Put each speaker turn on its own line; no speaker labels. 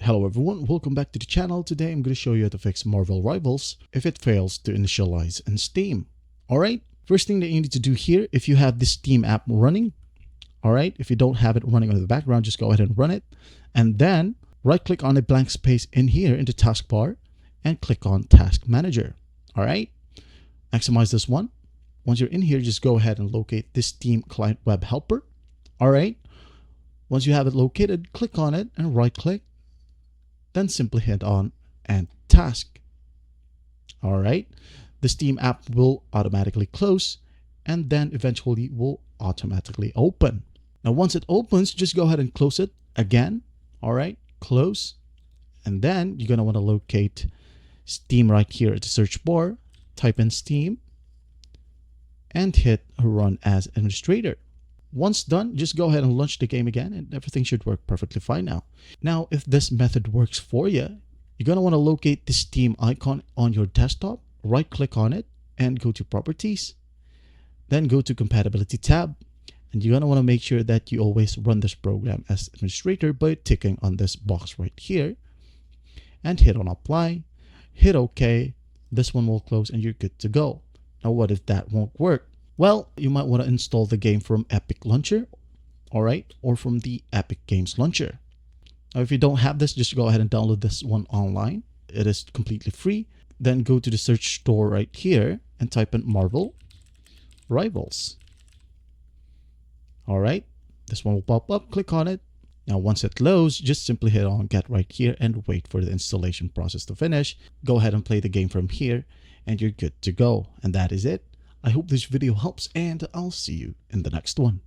Hello everyone, welcome back to the channel. Today I'm going to show you how to fix Marvel Rivals if it fails to initialize in Steam. Alright, first thing that you need to do here, if you have this Steam app running, alright, if you don't have it running in the background, just go ahead and run it. And then right click on a blank space in here in the taskbar and click on Task Manager. Alright, maximize this one. Once you're in here, just go ahead and locate this Steam Client Web Helper. Alright, once you have it located, click on it and right click. Then simply hit on and task. All right, the Steam app will automatically close and then eventually will automatically open. Now, once it opens, just go ahead and close it again. All right, close. And then you're going to want to locate Steam right here at the search bar, type in Steam and hit run as administrator. Once done, just go ahead and launch the game again and everything should work perfectly fine now. Now, if this method works for you, you're going to want to locate the Steam icon on your desktop, right click on it and go to Properties. Then go to Compatibility tab and you're going to want to make sure that you always run this program as administrator by ticking on this box right here and hit on Apply, hit OK. This one will close and you're good to go. Now, what if that won't work? Well, you might want to install the game from Epic Launcher, all right, or from the Epic Games Launcher. Now, if you don't have this, just go ahead and download this one online. It is completely free. Then go to the search store right here and type in Marvel Rivals. All right, this one will pop up. Click on it. Now, once it loads, just simply hit on Get right here and wait for the installation process to finish. Go ahead and play the game from here and you're good to go. And that is it. I hope this video helps and I'll see you in the next one.